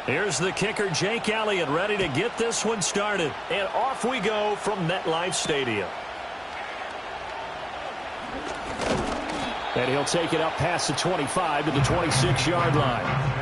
Here's the kicker, Jake Elliott, ready to get this one started. And off we go from MetLife Stadium. And he'll take it up past the 25 to the 26-yard line.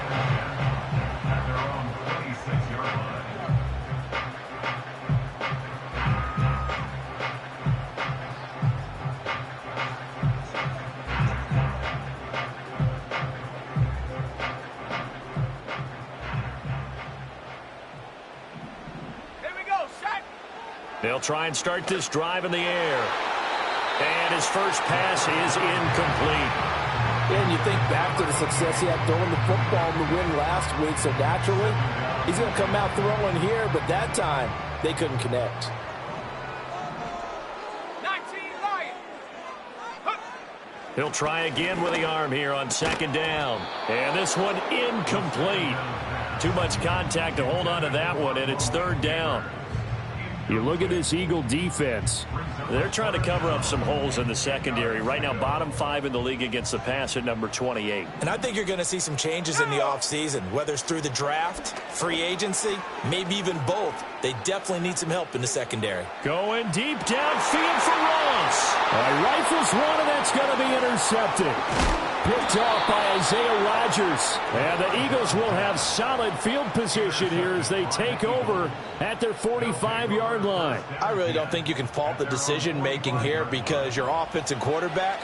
They'll try and start this drive in the air. And his first pass is incomplete. And you think back to the success he had throwing the football in the win last week, so naturally, he's going to come out throwing here, but that time, they couldn't connect. 19 Lions. He'll try again with the arm here on second down. And this one incomplete. Too much contact to hold on to that one, and it's third down. You look at this Eagle defense. They're trying to cover up some holes in the secondary. Right now, bottom 5 in the league against the pass at number 28. And I think you're going to see some changes in the offseason, whether it's through the draft, free agency, maybe even both. They definitely need some help in the secondary. Going deep downfield for Ross. Rifles one, and that's going to be intercepted. Picked off by Isaiah Rodgers. And the Eagles will have solid field position here as they take over at their 45-yard line. I really don't think you can fault the decision-making here because your offense and quarterback,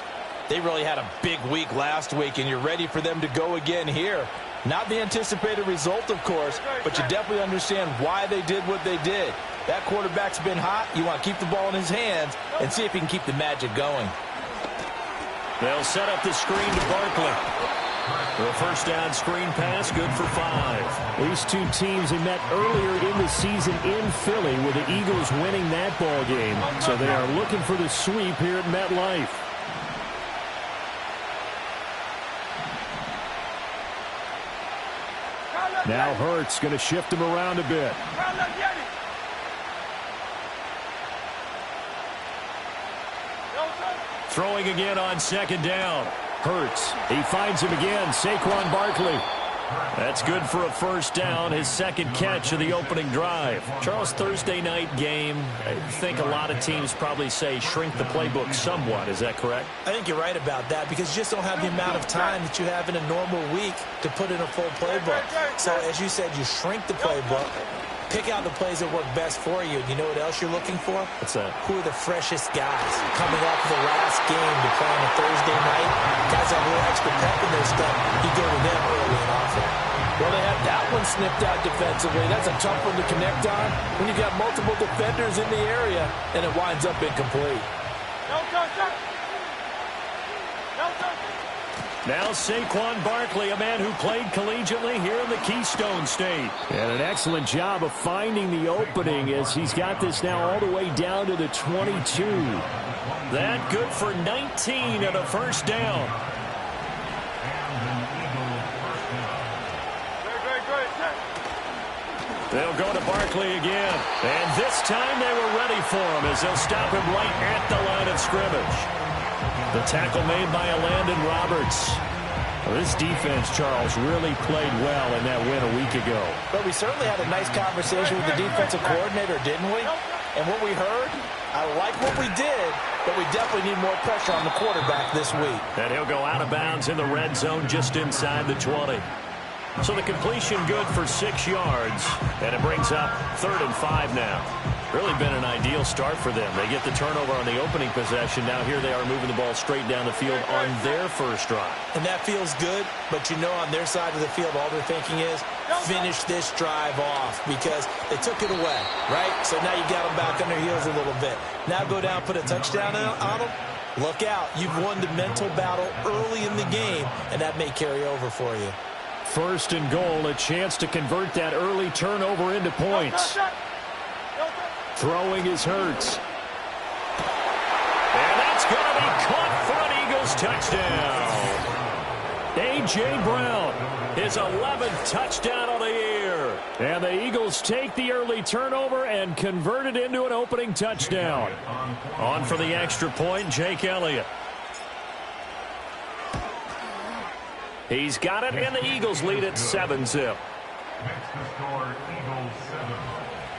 they really had a big week last week, and you're ready for them to go again here. Not the anticipated result, of course, but you definitely understand why they did what they did. That quarterback's been hot. You want to keep the ball in his hands and see if he can keep the magic going. They'll set up the screen to Barkley. The first down screen pass, good for 5. These two teams, they met earlier in the season in Philly with the Eagles winning that ball game. So they are looking for the sweep here at MetLife. Now Hurts going to shift him around a bit. Throwing again on second down. Hurts. He finds him again. Saquon Barkley. That's good for a first down, his second catch of the opening drive. Charles, Thursday night game, I think a lot of teams probably say shrink the playbook somewhat. Is that correct? I think you're right about that because you just don't have the amount of time that you have in a normal week to put in a full playbook. So as you said, you shrink the playbook, pick out the plays that work best for you. And you know what else you're looking for? What's that? Who are the freshest guys coming off the last game to play on a Thursday night? Guys have a little extra pep in their step. You go to them early and often. Well, they had that one snipped out defensively. That's a tough one to connect on when you got multiple defenders in the area, and it winds up incomplete. Now Saquon Barkley, a man who played collegiately here in the Keystone State. And an excellent job of finding the opening as he's got this now all the way down to the 22. That good for 19 and a first down. They'll go to Barkley again. And this time they were ready for him as they'll stop him right at the line of scrimmage. The tackle made by Landon Roberts. Well, this defense, Charles, really played well in that win a week ago. But we certainly had a nice conversation with the defensive coordinator, didn't we? And what we heard, I like what we did, but we definitely need more pressure on the quarterback this week. And he'll go out of bounds in the red zone just inside the 20. So the completion good for 6 yards, and it brings up 3rd and 5 now. Really been an ideal start for them. They get the turnover on the opening possession. Now here they are moving the ball straight down the field on their first drive. And that feels good, but you know on their side of the field all they're thinking is finish this drive off because they took it away, right? So now you got them back on their heels a little bit. Now go down, put a touchdown on them. Look out. You've won the mental battle early in the game, and that may carry over for you. 1st and goal, a chance to convert that early turnover into points. Throwing is Hurts. And that's going to be caught for an Eagles touchdown. A.J. Brown, his 11th touchdown of the year. And the Eagles take the early turnover and convert it into an opening touchdown. On for the extra point, Jake Elliott. He's got it, and the Eagles lead at 7-0. Makes the score Eagles 7,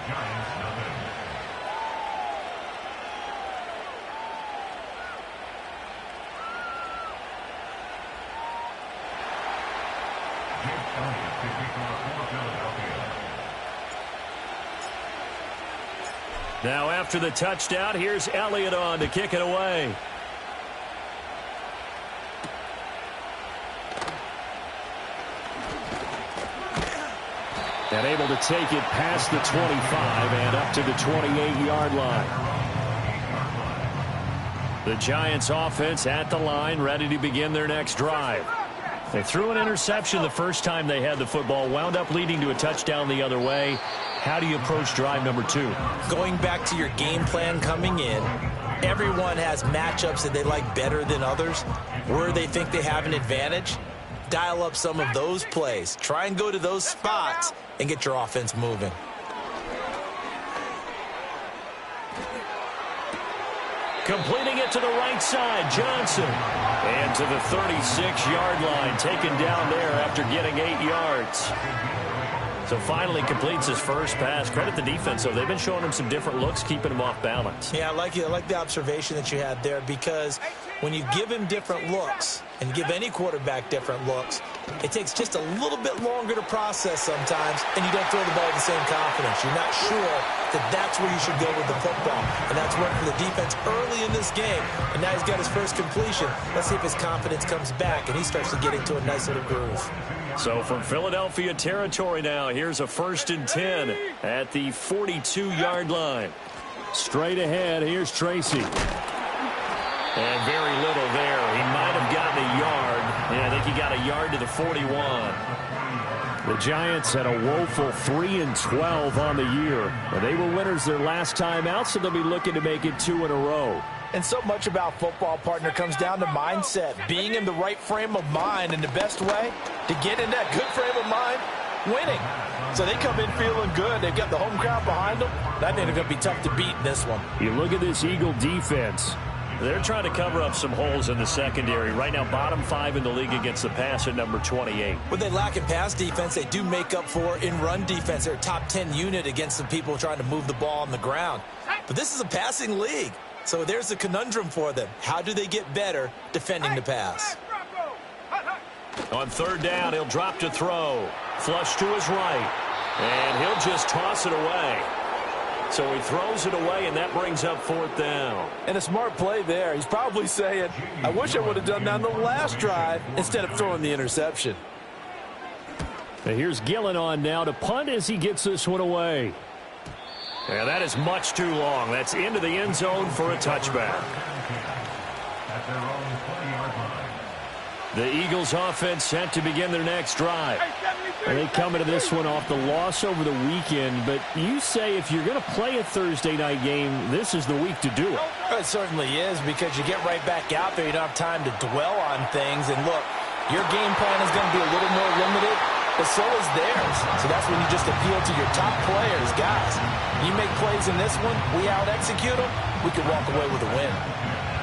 Giants nothing. Now after the touchdown, here's Elliott on to kick it away. And able to take it past the 25 and up to the 28-yard line. The Giants offense at the line, ready to begin their next drive. They threw an interception the first time they had the football, wound up leading to a touchdown the other way. How do you approach drive number 2? Going back to your game plan coming in, everyone has matchups that they like better than others. Where they think they have an advantage, dial up some of those plays. Try and go to those spots and get your offense moving. Completing it to the right side, Johnson. And to the 36-yard line, taken down there after getting 8 yards. So finally completes his first pass. Credit the defense, though. They've been showing him some different looks, keeping him off balance. Yeah, I like the observation that you had there, because when you give him different looks and give any quarterback different looks, it takes just a little bit longer to process sometimes, and you don't throw the ball with the same confidence. You're not sure that that's where you should go with the football, and that's worked for the defense early in this game, and now he's got his first completion. Let's see if his confidence comes back, and he starts to get into a nice little groove. So from Philadelphia territory now, here's a 1st and 10 at the 42-yard line. Straight ahead, here's Tracy. And very little there. He might have gotten a yard. Yeah, I think he got a yard to the 41. The Giants had a woeful 3-12 on the year. They were winners their last time out, so they'll be looking to make it 2 in a row. And so much about football, partner, comes down to mindset. Being in the right frame of mind, and the best way to get in that good frame of mind, winning. So they come in feeling good. They've got the home crowd behind them. I think they're going to be tough to beat in this one. You look at this Eagle defense. They're trying to cover up some holes in the secondary. Right now, bottom 5 in the league against the pass at number 28. When they lack in pass defense, they do make up for in run defense. They're a top 10 unit against the people trying to move the ball on the ground. But this is a passing league. So there's a conundrum for them. How do they get better defending the pass? On 3rd down, he'll drop to throw. Flush to his right. And he'll just toss it away. So he throws it away, and that brings up 4th down. And a smart play there. He's probably saying, I wish I would have done that on the last drive instead of throwing the interception. And here's Gillen on now to punt as he gets this one away. Yeah, that is much too long. That's into the end zone for a touchback. The Eagles offense set to begin their next drive. And they come into this one off the loss over the weekend. But you say if you're going to play a Thursday night game, this is the week to do it. It certainly is, because you get right back out there. You don't have time to dwell on things. And look, your game plan is going to be a little more limited, but so is theirs. So that's when you just appeal to your top players. Guys, you make plays in this one, we out-execute them, we can walk away with a win.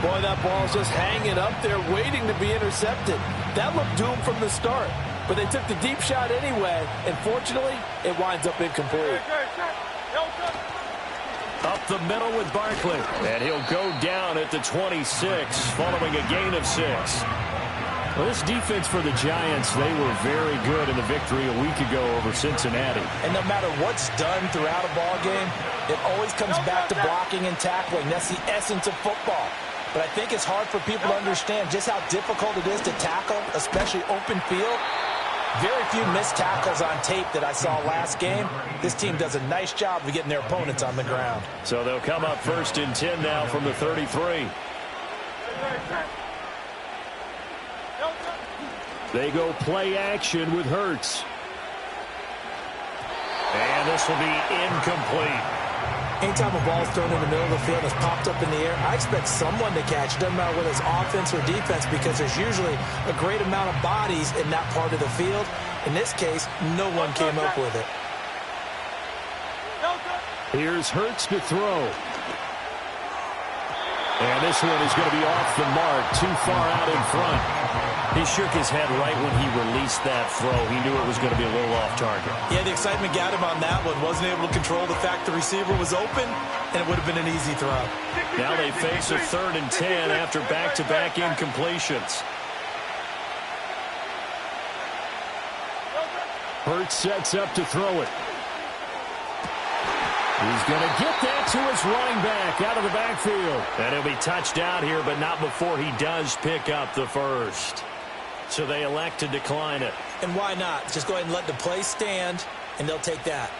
Boy, that ball's just hanging up there waiting to be intercepted. That looked doomed from the start, but they took the deep shot anyway, and fortunately, it winds up incomplete. Up the middle with Barkley, and he'll go down at the 26 following a gain of 6. Well, this defense for the Giants, they were very good in the victory a week ago over Cincinnati. And no matter what's done throughout a ball game, it always comes back to blocking and tackling. That's the essence of football. But I think it's hard for people to understand just how difficult it is to tackle, especially open field. Very few missed tackles on tape that I saw last game. This team does a nice job of getting their opponents on the ground. So they'll come up 1st and 10 now from the 33. They go play action with Hurts. And this will be incomplete. Anytime a ball's thrown in the middle of the field and it's popped up in the air, I expect someone to catch it. Doesn't matter whether it's offense or defense, because there's usually a great amount of bodies in that part of the field. In this case, no one came up with it. Here's Hurts to throw. And this one is going to be off the mark, too far out in front. He shook his head right when he released that throw. He knew it was going to be a little off target. Yeah, the excitement got him on that one. Wasn't able to control the fact the receiver was open, and it would have been an easy throw. Now they face a 3rd and 10 after back-to-back incompletions. Hurts sets up to throw it. He's going to get that to his running back out of the backfield. And he'll be touched out here, but not before he does pick up the first. So they elect to decline it. And why not? Just go ahead and let the play stand, and they'll take that.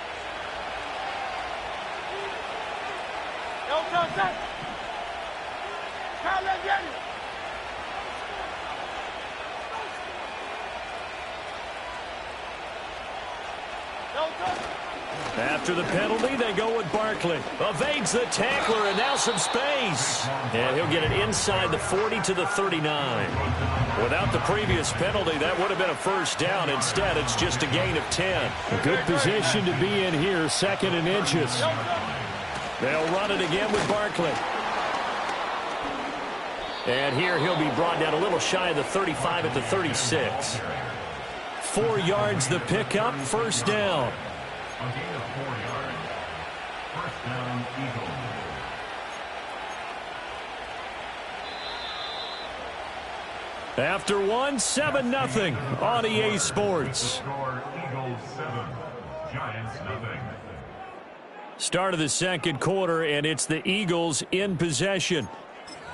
After the penalty, they go with Barkley. Evades the tackler, and now some space. And he'll get it inside the 40 to the 39. Without the previous penalty, that would have been a first down. Instead, it's just a gain of 10. A good position to be in here, 2nd and inches. They'll run it again with Barkley. And here he'll be brought down a little shy of the 35 at the 36. 4 yards the pickup, first down. A gain of 4 yards. First down, Eagles. After 7-0 on EA Sports. Score Eagles 7, Giants nothing. Start of the second quarter, and it's the Eagles in possession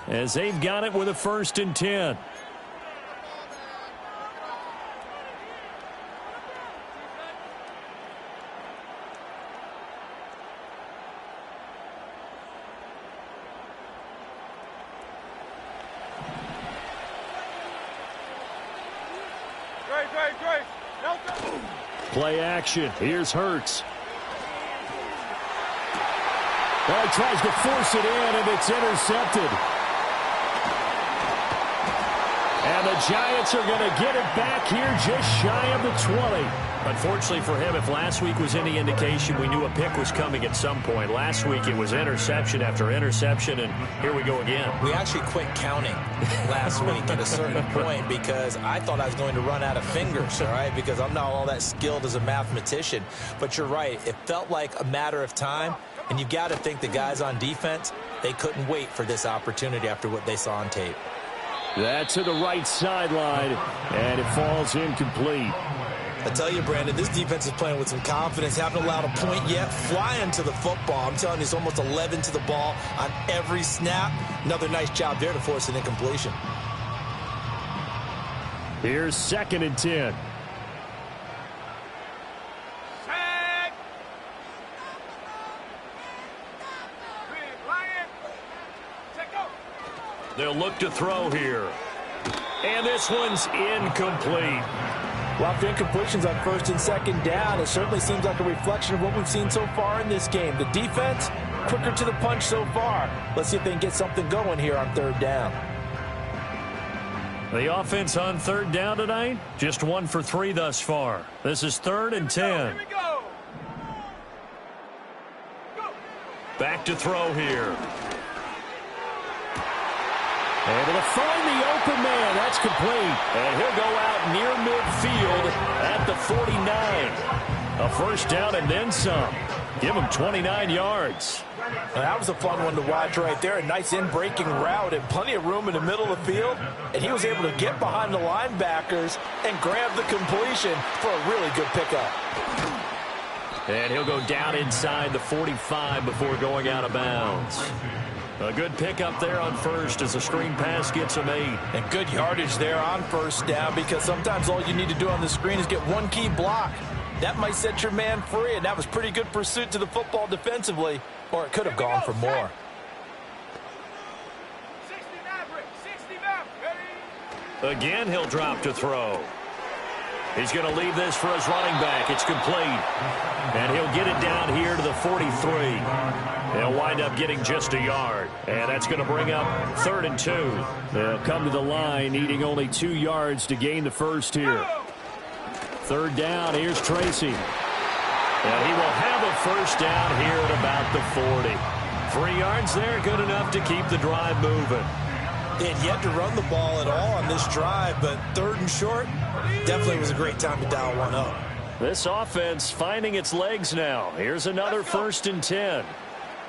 as they've got it with a 1st and 10. Play action. Here's Hurts. Well, he tries to force it in, and it's intercepted. And the Giants are going to get it back here just shy of the 20. Unfortunately for him, if last week was any indication, we knew a pick was coming at some point. Last week it was interception after interception, and here we go again. We actually quit counting last week at a certain point because I thought I was going to run out of fingers, all right, because I'm not all that skilled as a mathematician. But you're right. It felt like a matter of time, and you've got to think the guys on defense, they couldn't wait for this opportunity after what they saw on tape. That's to the right sideline, and it falls incomplete. I tell you, Brandon, this defense is playing with some confidence. Haven't allowed a point yet. Flying to the football. I'm telling you, it's almost 11 to the ball on every snap. Another nice job there to force an incompletion. Here's 2nd and 10. They'll look to throw here. And this one's incomplete. Well, after incompletions on 1st and 2nd down, it certainly seems like a reflection of what we've seen so far in this game. The defense, quicker to the punch so far. Let's see if they can get something going here on 3rd down. The offense on 3rd down tonight, just 1 for 3 thus far. This is 3rd and 10. Back to throw here. Able to find the open man. That's complete. And he'll go out near midfield at the 49. A first down and then some. Give him 29 yards. Now, that was a fun one to watch right there. A nice in-breaking route and plenty of room in the middle of the field. And he was able to get behind the linebackers and grab the completion for a really good pickup. And he'll go down inside the 45 before going out of bounds. A good pickup there on first as a screen pass gets a 8. And good yardage there on 1st down because sometimes all you need to do on the screen is get one key block. That might set your man free, and that was pretty good pursuit to the football defensively, or it could have gone for more. Again, he'll drop to throw. He's going to leave this for his running back. It's complete. And he'll get it down here to the 43. They'll wind up getting just a yard. And that's going to bring up 3rd and 2. They'll come to the line, needing only 2 yards to gain the first here. 3rd down, here's Tracy. And he will have a first down here at about the 40. 3 yards there, good enough to keep the drive moving. They had yet to run the ball at all on this drive, but third and short definitely was a great time to dial one up. This offense finding its legs now. Here's another 1st and 10.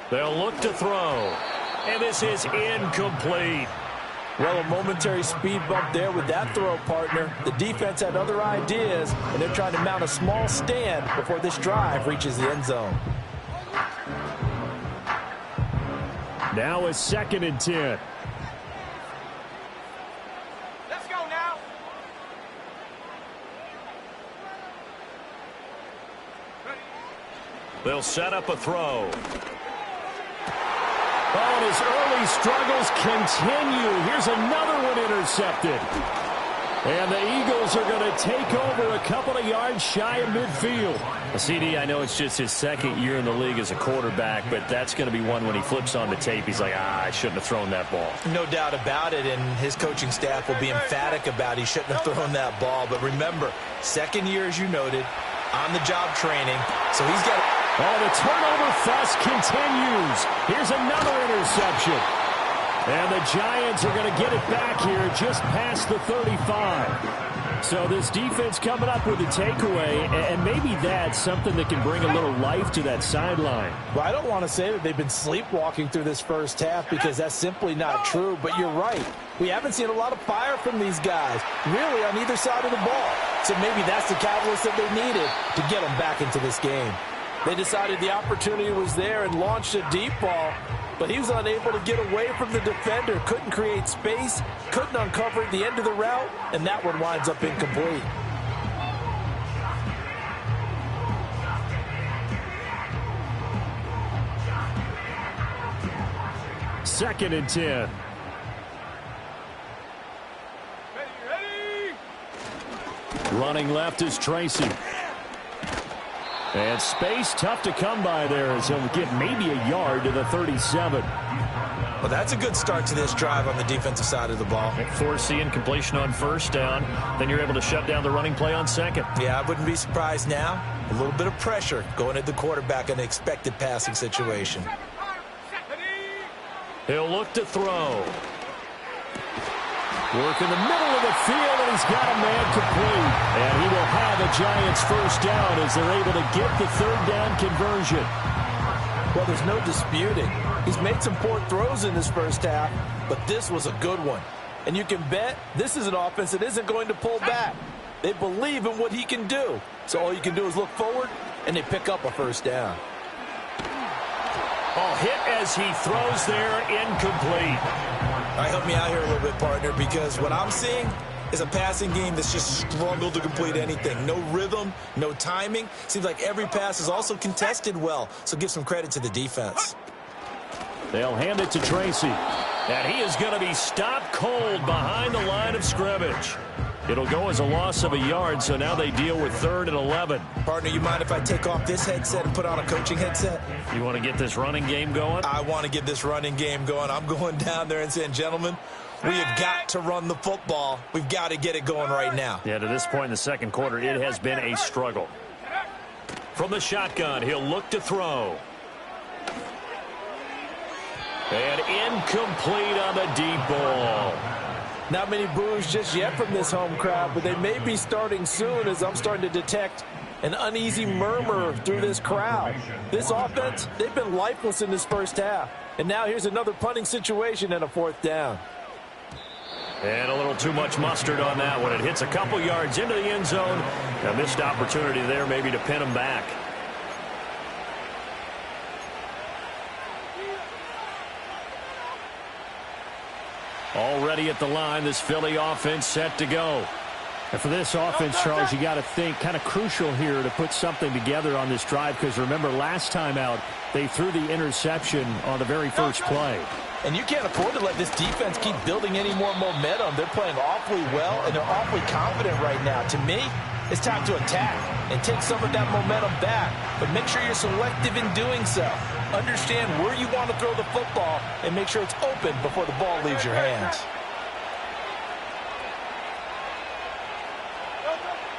They'll look to throw. And this is incomplete. Well, a momentary speed bump there with that throw, partner. The defense had other ideas, and they're trying to mount a small stand before this drive reaches the end zone. Now a 2nd and 10. Let's go now. They'll set up a throw. Oh, and his early struggles continue. Here's another one intercepted. And the Eagles are going to take over a couple of yards shy of midfield. CD, I know it's just his 2nd year in the league as a quarterback, but that's going to be one when he flips on the tape. He's like, I shouldn't have thrown that ball. No doubt about it, and his coaching staff will be emphatic about he shouldn't have thrown that ball. But remember, 2nd year, as you noted, on-the-job training, so he's got... Oh, the turnover fest continues. Here's another interception. And the Giants are going to get it back here just past the 35. So this defense coming up with a takeaway, and maybe that's something that can bring a little life to that sideline. Well, I don't want to say that they've been sleepwalking through this first half because that's simply not true, but you're right. We haven't seen a lot of fire from these guys, really, on either side of the ball. So maybe that's the catalyst that they needed to get them back into this game. They decided the opportunity was there and launched a deep ball, but he was unable to get away from the defender, couldn't create space, couldn't uncover the end of the route, and that one winds up incomplete. Second and 10. Running left is Tracy. And space tough to come by there as he'll get maybe a yard to the 37. Well, that's a good start to this drive on the defensive side of the ball. Force the incompletion on 1st down. Then you're able to shut down the running play on 2nd. Yeah, I wouldn't be surprised now. A little bit of pressure going at the quarterback in an expected passing situation. He'll look to throw. Work in the middle of the field, and he's got a man complete. And he will have a Giants 1st down as they're able to get the 3rd down conversion. Well, there's no disputing. He's made some poor throws in this first half, but this was a good one. And you can bet this is an offense that isn't going to pull back. They believe in what he can do. So all you can do is look forward, and they pick up a 1st down. Oh, hit as he throws there, incomplete. All right, help me out here a little bit, partner, because what I'm seeing is a passing game that's just struggled to complete anything. No rhythm, no timing. Seems like every pass is also contested well, so give some credit to the defense. They'll hand it to Tracy. And he is going to be stopped cold behind the line of scrimmage. It'll go as a loss of a yard, so now they deal with 3rd and 11. Partner, you mind if I take off this headset and put on a coaching headset? You want to get this running game going? I want to get this running game going. I'm going down there and saying, gentlemen, we have got to run the football. We've got to get it going right now. Yeah, to this point in the 2nd quarter, it has been a struggle. From the shotgun, he'll look to throw. And incomplete on the deep ball. Not many boos just yet from this home crowd, but they may be starting soon as I'm starting to detect an uneasy murmur through this crowd. This offense, they've been lifeless in this first half. And now here's another punting situation and a 4th down. And a little too much mustard on that one. It hits a couple yards into the end zone. A missed opportunity there maybe to pin him back. Already at the line, this Philly offense set to go. And for this offense, Charles, you got to think kind of crucial here to put something together on this drive because remember last time out, they threw the interception on the very first play. And you can't afford to let this defense keep building any more momentum. They're playing awfully well, and they're awfully confident right now. To me, it's time to attack and take some of that momentum back, but make sure you're selective in doing so. Understand where you want to throw the football and make sure it's open before the ball leaves your hands.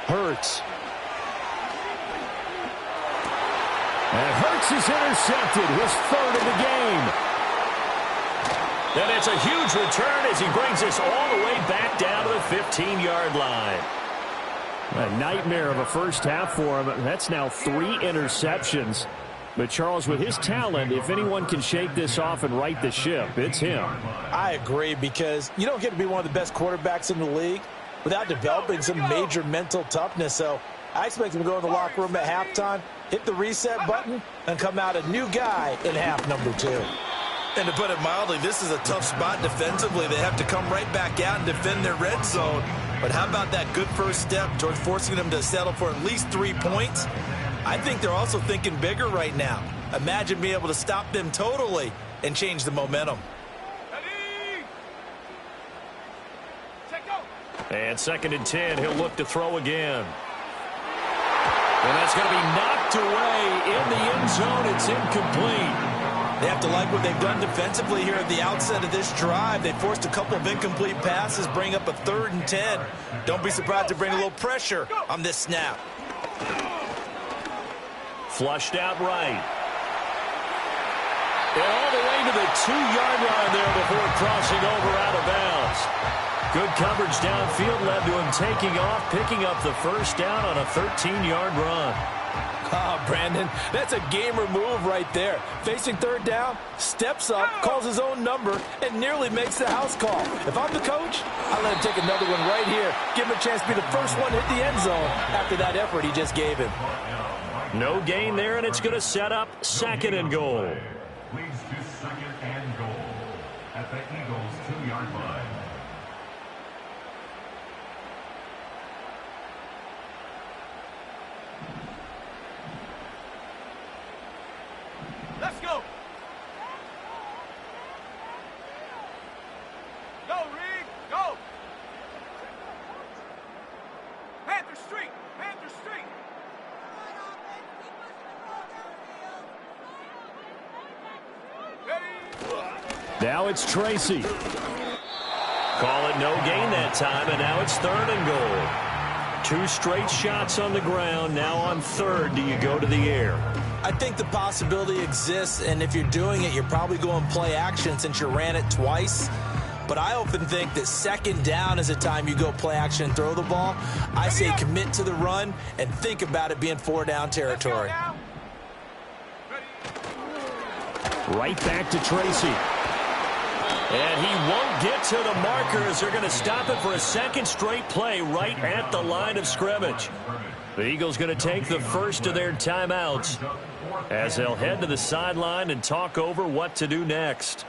Hurts. And Hurts is intercepted, his 3rd of the game. And it's a huge return as he brings us all the way back down to the 15-yard line. A nightmare of a first half for him. That's now 3 interceptions. But, Charles, with his talent, if anyone can shake this off and right the ship, it's him. I agree, because you don't get to be one of the best quarterbacks in the league without developing some major mental toughness. So I expect him to go in the locker room at halftime, hit the reset button, and come out a new guy in half number 2. And to put it mildly, this is a tough spot defensively. They have to come right back out and defend their red zone. But how about that good first step towards forcing them to settle for at least 3 points? I think they're also thinking bigger right now. Imagine being able to stop them totally and change the momentum. And 2nd and 10, he'll look to throw again. And that's going to be knocked away in the end zone. It's incomplete. They have to like what they've done defensively here at the outset of this drive. They forced a couple of incomplete passes, bring up a 3rd and 10. Don't be surprised to bring a little pressure on this snap. Flushed out right. And all the way to the 2-yard line there before crossing over out of bounds. Good coverage downfield led to him taking off, picking up the first down on a 13-yard run. Ah, Brandon, that's a gamer move right there. Facing 3rd down, steps up, calls his own number, and nearly makes the house call. If I'm the coach, I let him take another one right here. Give him a chance to be the first one to hit the end zone after that effort he just gave him. No gain there, and it's going to set up 2nd and goal. Leads to 2nd and goal at the Eagles' 2-yard line. Let's go. Go, Reed. Go. Panther Street. Panther Street. Now it's Tracy. Call it no gain that time, and now it's 3rd and goal. 2 straight shots on the ground. Now on 3rd, do you go to the air? I think the possibility exists, and if you're doing it, you're probably going play action since you ran it twice. But I often think that 2nd down is a time you go play action and throw the ball. I say commit to the run and think about it being 4-down territory. Right back to Tracy. And he won't get to the marker as they're going to stop it for a 2nd straight play right at the line of scrimmage. The Eagles going to take the first of their timeouts as they'll head to the sideline and talk over what to do next.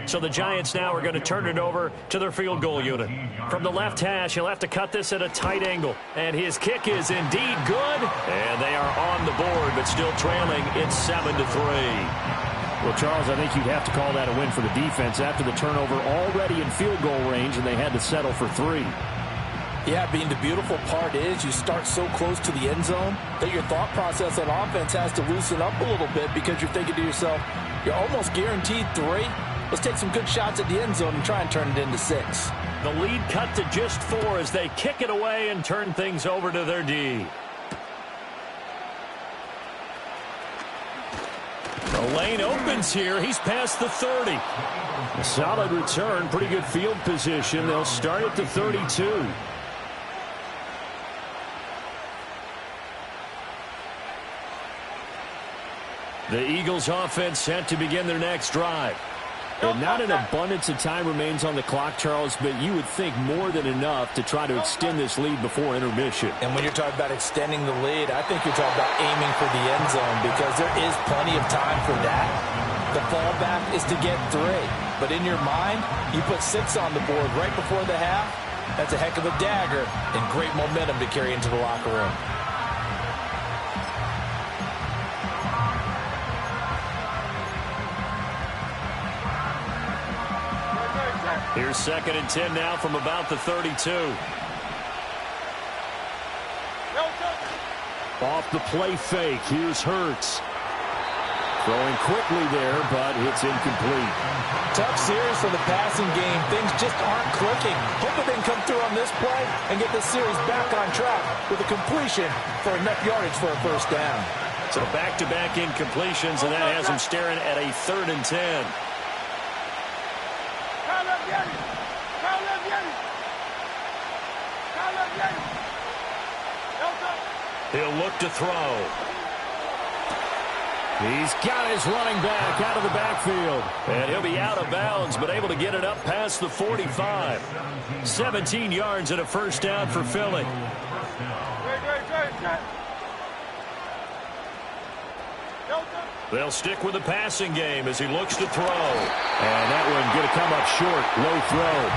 So the Giants now are going to turn it over to their field goal unit. From the left hash, he'll have to cut this at a tight angle. And his kick is indeed good. And they are on the board, but still trailing. It's 7-3. Well, Charles, I think you'd have to call that a win for the defense after the turnover already in field goal range, and they had to settle for 3. Yeah, Bean, the beautiful part is you start so close to the end zone that your thought process on offense has to loosen up a little bit because you're thinking to yourself, you're almost guaranteed 3. Let's take some good shots at the end zone and try and turn it into 6. The lead cut to just 4 as they kick it away and turn things over to their D. The lane opens here. He's past the 30. A solid return, pretty good field position. They'll start at the 32. The Eagles offense set to begin their next drive. And not an abundance of time remains on the clock, Charles, but you would think more than enough to try to extend this lead before intermission. And when you're talking about extending the lead, I think you're talking about aiming for the end zone because there is plenty of time for that. The fallback is to get 3. But in your mind, you put 6 on the board right before the half. That's a heck of a dagger and great momentum to carry into the locker room. Here's 2nd and 10 now from about the 32. Off the play fake, here's Hurts. Throwing quickly there, but it's incomplete. Tough series for the passing game. Things just aren't clicking. Hoping they can come through on this play and get this series back on track with a completion for enough yardage for a first down. So back-to-back incompletions, and that has him staring at a 3rd and 10. He'll look to throw. He's got his running back out of the backfield. And he'll be out of bounds, but able to get it up past the 45. 17 yards and a first down for Philly. They'll stick with the passing game as he looks to throw. And that one going to come up short. Low throw.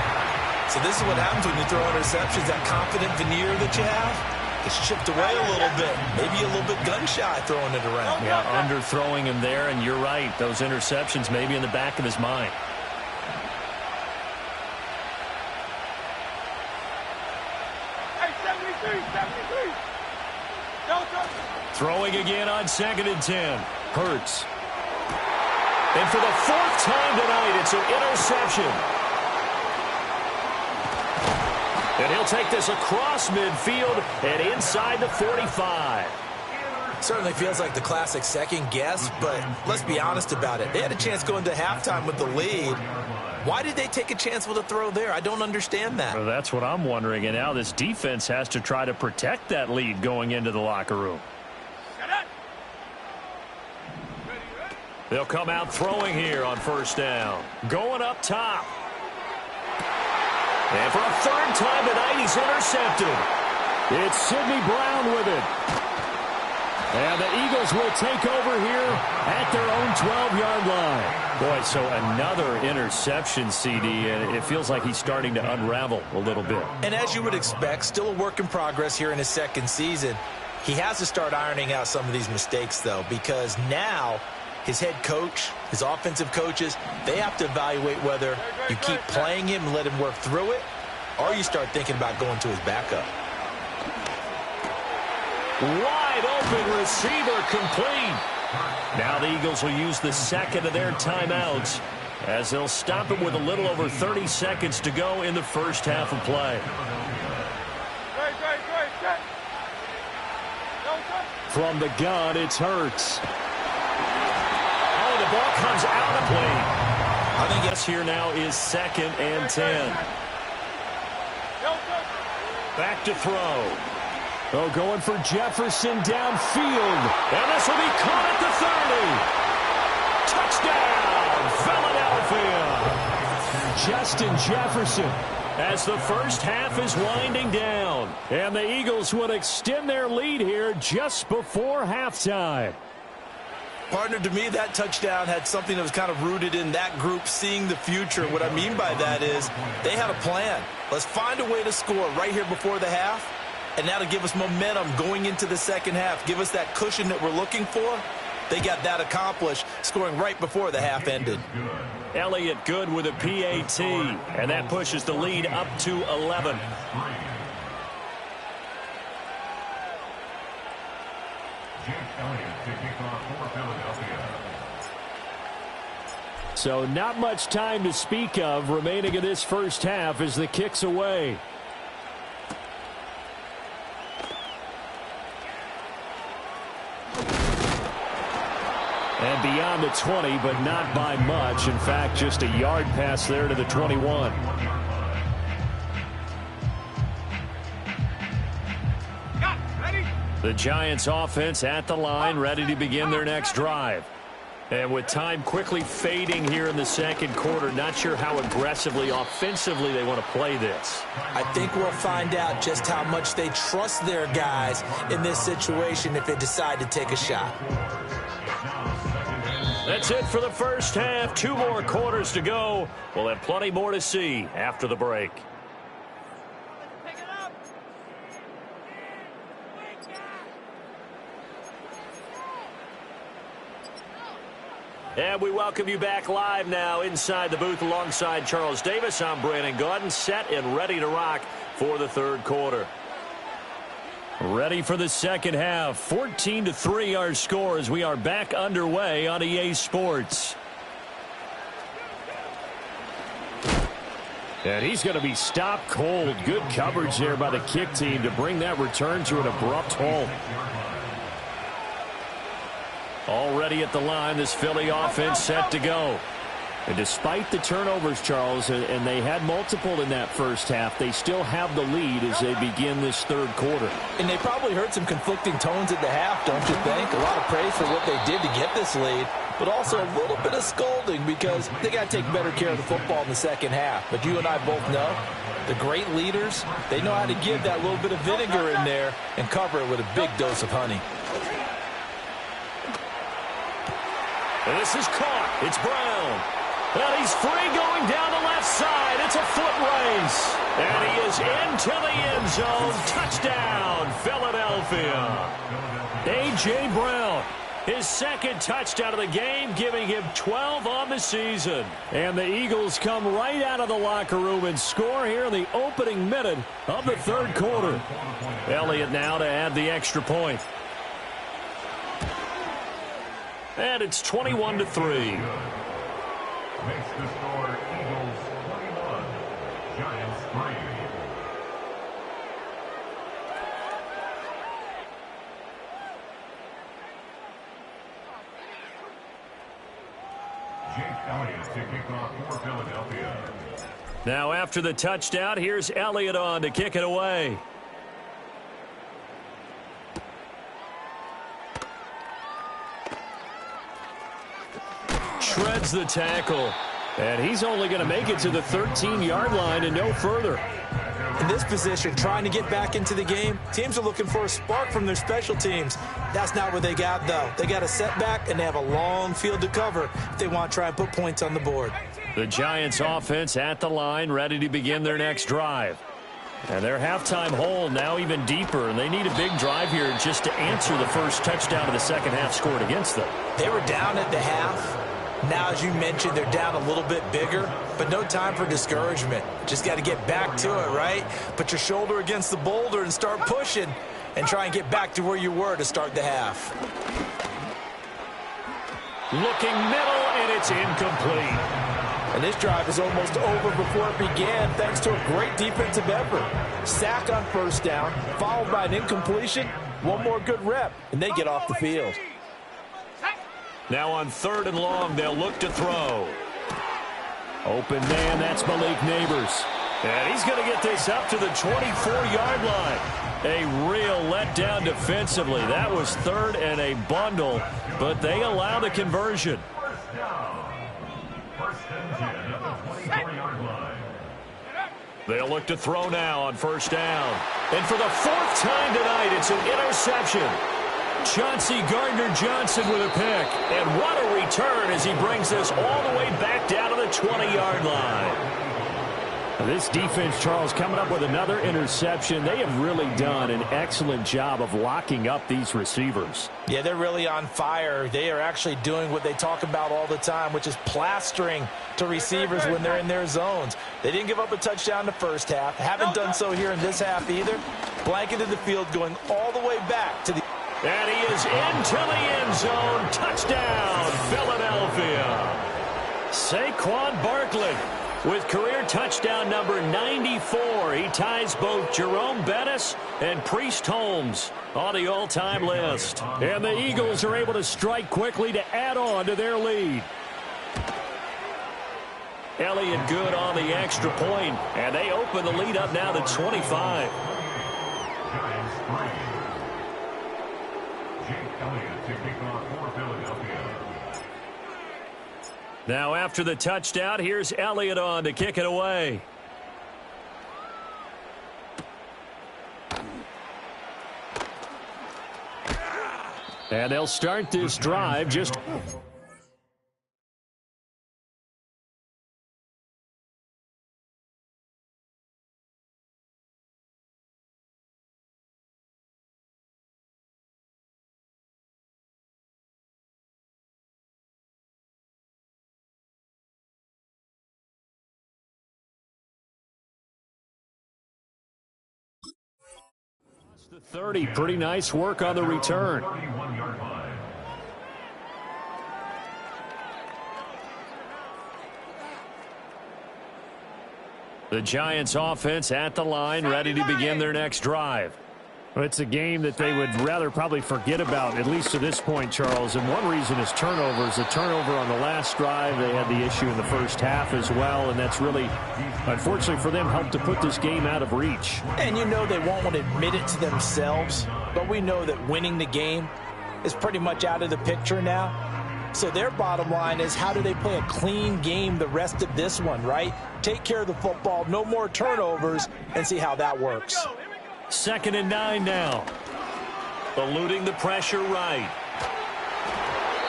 So this is what happens when you throw interceptions, that confident veneer that you have. It's chipped away a little bit. Maybe a little bit gun-shy throwing it around. Yeah, underthrowing him there, and you're right. Those interceptions may be in the back of his mind. Hey, 73. Throwing again on 2nd and 10. Hurts. And for the 4th time tonight, it's an interception. And he'll take this across midfield and inside the 45. Certainly feels like the classic second guess, but let's be honest about it. They had a chance going to halftime with the lead. Why did they take a chance with a throw there? I don't understand that. Well, that's what I'm wondering. And now this defense has to try to protect that lead going into the locker room. They'll come out throwing here on 1st down. Going up top. And for a 3rd time tonight, he's intercepted. It's Sidney Brown with it. And the Eagles will take over here at their own 12-yard line. Boy, so another interception, CD, and it feels like he's starting to unravel a little bit. And as you would expect, still a work in progress here in his 2nd season. He has to start ironing out some of these mistakes, though, because now his head coach, his offensive coaches, they have to evaluate whether you keep playing him and let him work through it, or you start thinking about going to his backup. Wide open receiver complete. Now the Eagles will use the 2nd of their timeouts as they'll stop him with a little over 30 seconds to go in the first half of play. From the gun, it's Hurts. Oh, the ball comes out of play. I think yes here now is 2nd and 10. Back to throw. Oh, going for Jefferson downfield. And this will be caught at the 30. Touchdown, Philadelphia. Justin Jefferson. As the first half is winding down. And the Eagles would extend their lead here just before halftime. Partner, to me, that touchdown had something that was kind of rooted in that group seeing the future. What I mean by that is they had a plan. Let's find a way to score right here before the half, and that'll give us momentum going into the second half. Give us that cushion that we're looking for. They got that accomplished, scoring right before the half ended. Elliott good with a PAT, and that pushes the lead up to 11. So not much time to speak of remaining in this first half as the kick's away. And beyond the 20, but not by much. In fact, just a yard pass there to the 21. The Giants offense at the line, ready to begin their next drive. And with time quickly fading here in the second quarter, not sure how aggressively, offensively they want to play this. I think we'll find out just how much they trust their guys in this situation if they decide to take a shot. That's it for the first half. 2 more quarters to go. We'll have plenty more to see after the break. And we welcome you back live now inside the booth alongside Charles Davis. I'm Brandon Gaudin, set and ready to rock for the third quarter. Ready for the second half. 14-3 our score as we are back underway on EA Sports. And he's going to be stopped cold. Good coverage there by the kick team to bring that return to an abrupt halt. Already at the line, this Philly offense set to go. And despite the turnovers, Charles, and they had multiple in that first half, they still have the lead as they begin this third quarter. And they probably heard some conflicting tones at the half, don't you think? A lot of praise for what they did to get this lead, but also a little bit of scolding because they got to take better care of the football in the second half. But you and I both know the great leaders, they know how to give that little bit of vinegar in there and cover it with a big dose of honey. And this is caught. It's Brown. And he's free going down the left side. It's a foot race. And he is into the end zone. Touchdown, Philadelphia. A.J. Brown, his second touchdown of the game, giving him 12 on the season. And the Eagles come right out of the locker room and score here in the opening minute of the third quarter. Elliott now to add the extra point. And it's 21-3. Makes the score Eagles 21, Giants 3. Jake Elliott to kick off for Philadelphia. Now after the touchdown, here's Elliott on to kick it away. Shreds the tackle. And he's only going to make it to the 13-yard line and no further. In this position, trying to get back into the game, teams are looking for a spark from their special teams. That's not what they got, though. They got a setback, and they have a long field to cover if they want to try and put points on the board. The Giants offense at the line, ready to begin their next drive. And their halftime hole now even deeper, and they need a big drive here just to answer the first touchdown of the second half scored against them. They were down at the half. Now, as you mentioned, they're down a little bit bigger, but no time for discouragement. Just got to get back to it, right? Put your shoulder against the boulder and start pushing and try and get back to where you were to start the half. Looking middle, and it's incomplete. And this drive is almost over before it began thanks to a great defensive effort. Sack on first down, followed by an incompletion. One more good rep, and they get off the field. Now on third and long, they'll look to throw. Open man, that's Malik Neighbors. And he's going to get this up to the 24-yard line. A real letdown defensively. That was third and a bundle, but they allow the conversion. First down. First and 10 at the 24-yard line. They'll look to throw now on first down. And for the fourth time tonight, it's an interception. Chauncey Gardner-Johnson with a pick. And what a return as he brings this all the way back down to the 20-yard line. This defense, Charles, coming up with another interception. They have really done an excellent job of locking up these receivers. Yeah, they're really on fire. They are actually doing what they talk about all the time, which is plastering to receivers when they're in their zones. They didn't give up a touchdown in the first half. Haven't done so here in this half either. Blanketed the field going all the way back to the... And he is into the end zone. Touchdown, Philadelphia. Saquon Barkley with career touchdown number 94. He ties both Jerome Bettis and Priest Holmes on the all-time list. And the Eagles are able to strike quickly to add on to their lead. Elliott good on the extra point, and they open the lead up now to 25. Giants 3. Jake Elliott to kick off for Philadelphia. Now after the touchdown, here's Elliott on to kick it away. And they'll start this drive just... The 30, pretty nice work on the return. 31-yard line. The Giants offense at the line, ready to begin their next drive. Well, it's a game that they would rather probably forget about, at least to this point, Charles. And one reason is turnovers. A turnover on the last drive. They had the issue in the first half as well, and that's really, unfortunately for them, helped to put this game out of reach. And you know they won't want to admit it to themselves, but we know that winning the game is pretty much out of the picture now. So their bottom line is, how do they play a clean game the rest of this one, right? Take care of the football, no more turnovers, and see how that works. 2nd and 9 now. Eluding the pressure right.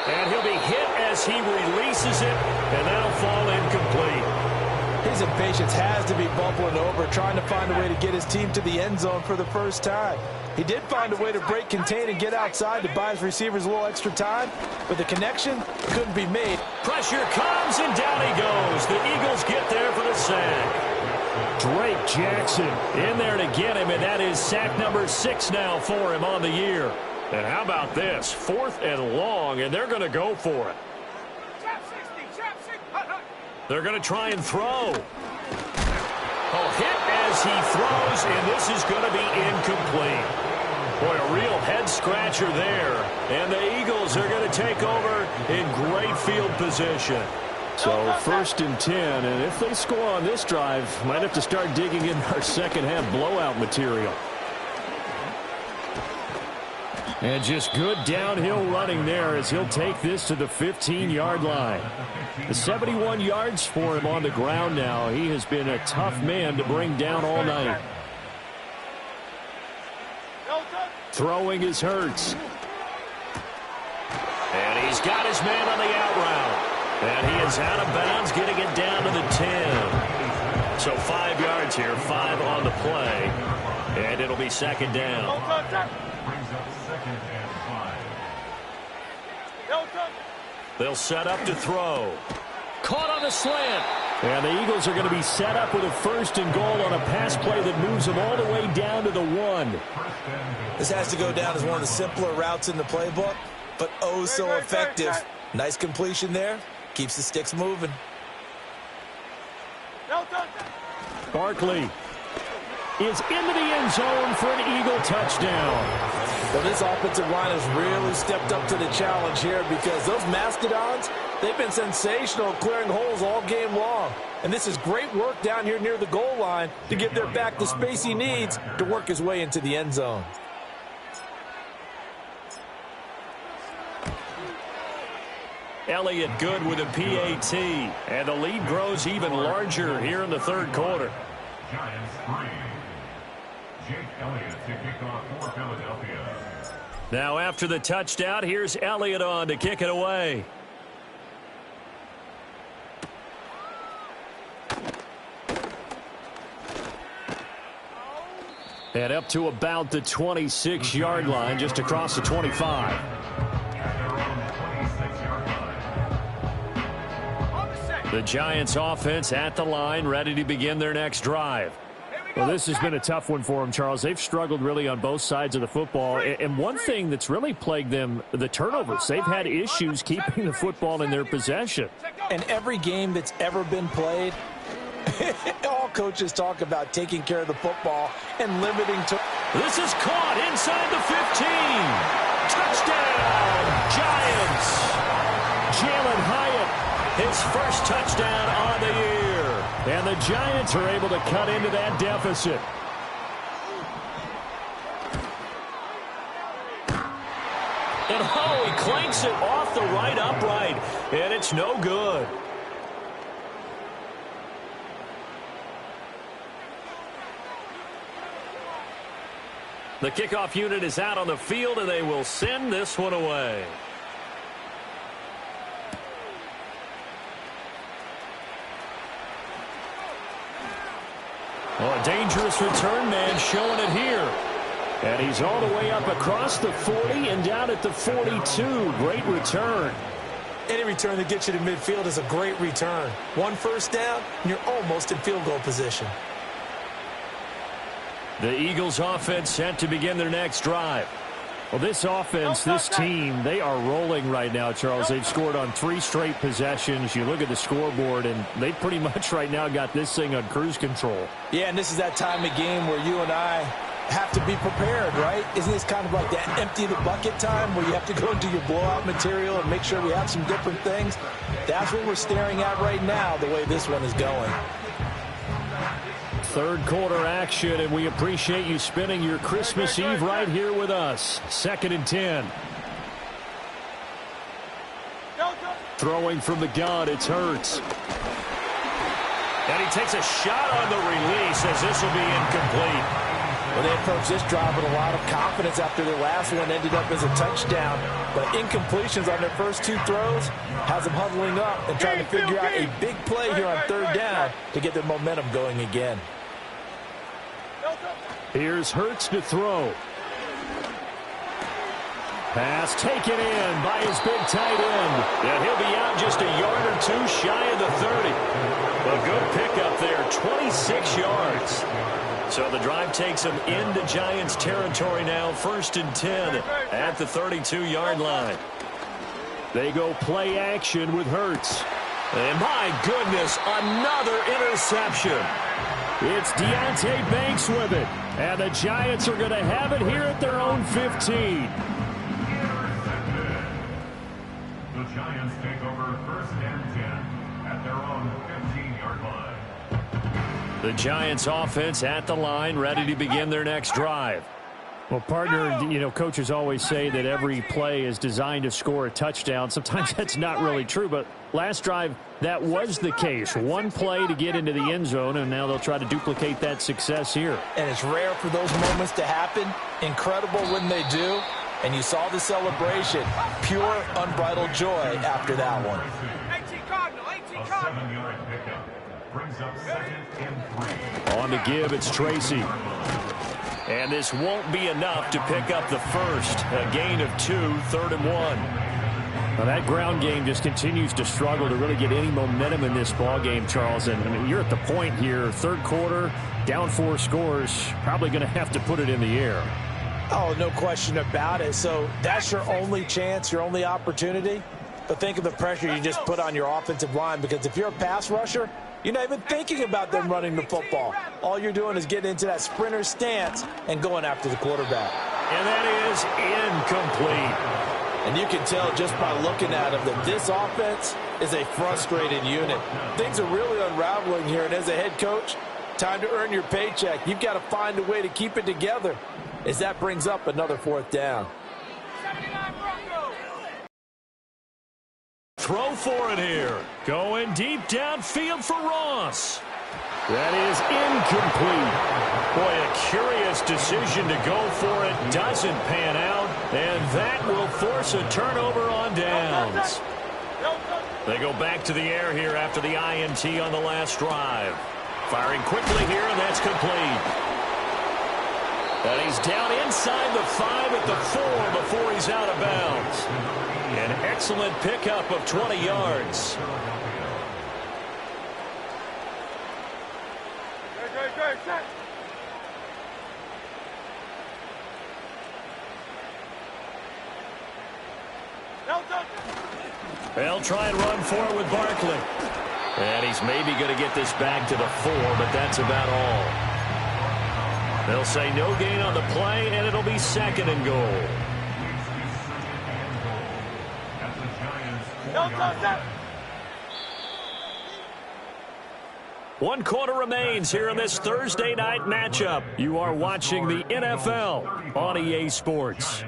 And he'll be hit as he releases it, and that'll fall incomplete. His impatience has to be bubbling over, trying to find a way to get his team to the end zone for the first time. He did find a way to break contain and get outside to buy his receivers a little extra time, but the connection couldn't be made. Pressure comes, and down he goes. The Eagles get there for the sack. Drake Jackson in there to get him, and that is sack number 6 now for him on the year. And how about this? 4th and long, and they're going to go for it. They're going to try and throw. Oh, hit as he throws, and this is going to be incomplete. Boy, a real head-scratcher there. And the Eagles are going to take over in great field position. So 1st and 10, and if they score on this drive, might have to start digging in our second-half blowout material. And just good downhill running there as he'll take this to the 15-yard line. The 71 yards for him on the ground now. He has been a tough man to bring down all night. Throwing is Hurts. And he's got his man on the out route. And he is out of bounds, getting it down to the 10. So 5 yards here, 5 on the play. And it'll be 2nd down. Brings up 2nd and 5. They'll set up to throw. Caught on the slant. And the Eagles are going to be set up with a 1st and goal on a pass play that moves them all the way down to the 1. This has to go down as one of the simpler routes in the playbook, but oh so effective. Nice completion there. Keeps the sticks moving. Barkley is into the end zone for an Eagle touchdown. Well, this offensive line has really stepped up to the challenge here, because those Mastodons, they've been sensational clearing holes all game long. And this is great work down here near the goal line to give their back the space he needs to work his way into the end zone. Elliott good with a PAT. And the lead grows even larger here in the 3rd quarter. Giants 3. Jake Elliott to kick off for Philadelphia. Now after the touchdown, here's Elliott on to kick it away. And up to about the 26-yard line, just across the 25. The Giants offense at the line, ready to begin their next drive. Well, this has been a tough one for them, Charles. They've struggled really on both sides of the football. And one thing that's really plagued them, the turnovers. They've had issues keeping the football in their possession. And every game that's ever been played, all coaches talk about taking care of the football and limiting to. This is caught inside the 15. Touchdown, Giants. Jalen Hyatt, his first touchdown on the year. And the Giants are able to cut into that deficit. And oh, he clanks it off the right upright. And it's no good. The kickoff unit is out on the field, and they will send this one away. Oh, a dangerous return man showing it here. And he's all the way up across the 40 and down at the 42. Great return. Any return that gets you to midfield is a great return. 1 first down, and you're almost in field goal position. The Eagles offense set to begin their next drive. Well, this offense, this team, they are rolling right now, Charles. They've scored on 3 straight possessions. You look at the scoreboard, and they pretty much right now got this thing on cruise control. Yeah, and this is that time of game where you and I have to be prepared, right? Isn't this kind of like that empty the bucket time where you have to go into your blowout material and make sure we have some different things? That's what we're staring at right now, the way this one is going. Third quarter action, and we appreciate you spending your Christmas Eve right here with us. 2nd and 10. Throwing from the gun, it's Hurts. And he takes a shot on the release as this will be incomplete. Well, they approached this drive with a lot of confidence after their last one ended up as a touchdown. But incompletions on their first 2 throws has them huddling up and trying to figure out a big play here on 3rd down to get their momentum going again. Here's Hurts to throw. Pass taken in by his big tight end. And he'll be out just a yard or 2 shy of the 30. A good pickup there, 26 yards. So the drive takes them into Giants territory now, 1st and 10 at the 32-yard line. They go play action with Hurts. And my goodness, another interception. It's Deontay Banks with it. And the Giants are going to have it here at their own 15. The Giants take over 1st and 10 at their own 15-yard line. The Giants offense at the line, ready to begin their next drive. Well, partner, you know, coaches always say that every play is designed to score a touchdown. Sometimes that's not really true, but last drive, that was the case. One play to get into the end zone, and now they'll try to duplicate that success here. And it's rare for those moments to happen. Incredible when they do. And you saw the celebration. Pure, unbridled joy after that one. 18 Cardinal, 18 A Cardinal. 7-yard pickup brings up 2nd and 3. On the give, it's Tracy. And this won't be enough to pick up the first. A gain of 2, 3rd and 1. Well, that ground game just continues to struggle to really get any momentum in this ball game, Charles. And I mean, you're at the point here, 3rd quarter, down 4 scores, probably going to have to put it in the air. Oh, no question about it. So that's your only chance, your only opportunity. But think of the pressure you just put on your offensive line, because if you're a pass rusher, you're not even thinking about them running the football. All you're doing is getting into that sprinter stance and going after the quarterback. And that is incomplete. And you can tell just by looking at him that this offense is a frustrated unit. Things are really unraveling here, and as a head coach, time to earn your paycheck. You've got to find a way to keep it together, as that brings up another 4th down. 79 Broncos. Throw for it here. Going deep downfield for Ross. That is incomplete. Boy, a curious decision to go for it. Doesn't pan out. And that will force a turnover on downs. They go back to the air here after the INT on the last drive. Firing quickly here, and that's complete. And he's down inside the 5 at the 4 before he's out of bounds. An excellent pickup of 20 yards. Set. They'll try and run for it with Barkley. And he's maybe going to get this back to the 4, but that's about all. They'll say no gain on the play, and it'll be 2nd and goal. Set. 1 quarter remains here in this Thursday night matchup. You are watching the NFL on EA Sports.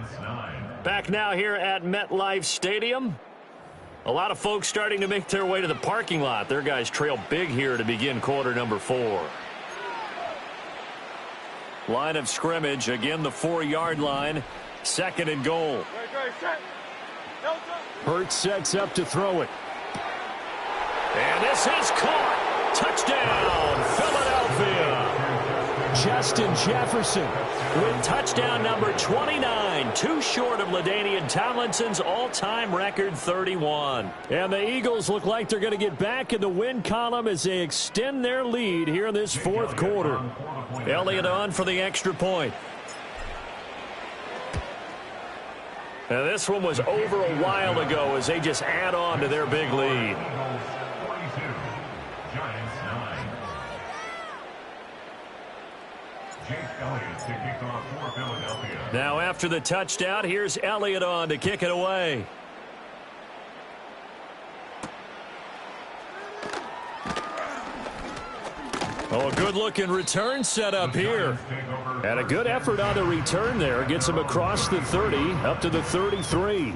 Back now here at MetLife Stadium. A lot of folks starting to make their way to the parking lot. Their guys trail big here to begin quarter number 4. Line of scrimmage, again the 4-yard line. 2nd and goal. Hurts sets up to throw it. And this is caught. Touchdown, Philadelphia. Justin Jefferson with touchdown number 29, too short of LaDainian Tomlinson's all-time record 31. And the Eagles look like they're going to get back in the win column as they extend their lead here in this fourth quarter. Elliott on for the extra point. Now this one was over a while ago as they just add on to their big lead. Now after the touchdown, here's Elliott on to kick it away. Oh, a good-looking return set up here. And a good effort on the return there. Gets him across the 30, up to the 33.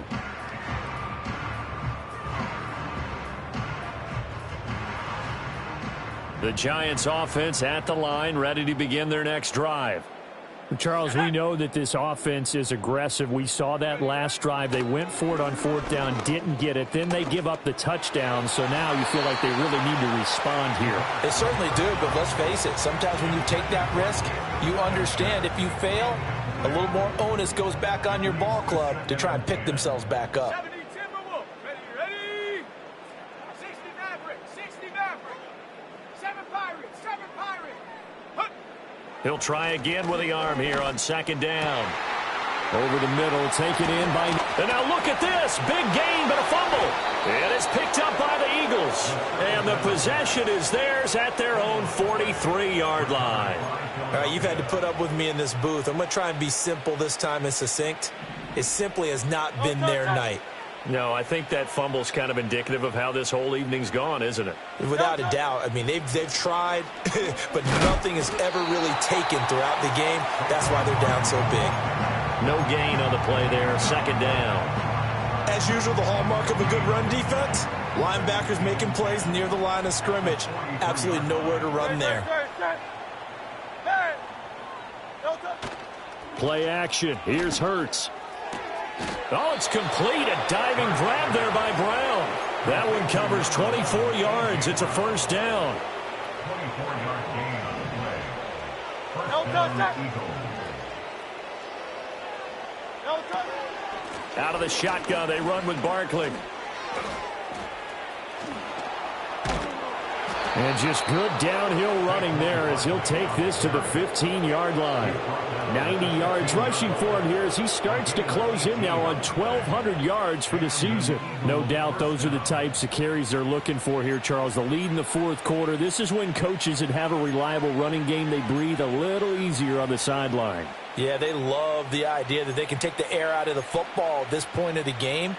The Giants offense at the line, ready to begin their next drive. Charles, we know that this offense is aggressive. We saw that last drive. They went for it on fourth down, didn't get it. Then they give up the touchdown. So now you feel like they really need to respond here. They certainly do, but let's face it. Sometimes when you take that risk, you understand if you fail, a little more onus goes back on your ball club to try and pick themselves back up. 70 Timberwolves. Ready? 60 Maverick. 60 Maverick. 7 Pirates. 7 Pirates. He'll try again with the arm here on second down. Over the middle, taken in by... And now look at this. Big gain, but a fumble. And it's picked up by the Eagles. And the possession is theirs at their own 43-yard line. All right, you've had to put up with me in this booth. I'm going to try and be simple this time and succinct. It simply has not been their night. No, I think that fumble's kind of indicative of how this whole evening's gone, isn't it? Without a doubt. I mean, they've tried, but nothing is ever really taken throughout the game. That's why they're down so big. No gain on the play there, second down. As usual, the hallmark of a good run defense, linebackers making plays near the line of scrimmage. Absolutely nowhere to run there. Play action. Here's Hurts. Oh, it's complete. A diving grab there by Brown. That one covers 24 yards. It's a first down. 24-yard gain on the play. First down, Eagles. Out of the shotgun, they run with Barkley. And just good downhill running there as he'll take this to the 15-yard line. 90 yards rushing for him here as he starts to close in now on 1,200 yards for the season. No doubt those are the types of carries they're looking for here, Charles. The lead in the fourth quarter. This is when coaches that have a reliable running game, they breathe a little easier on the sideline. Yeah, they love the idea that they can take the air out of the football at this point of the game.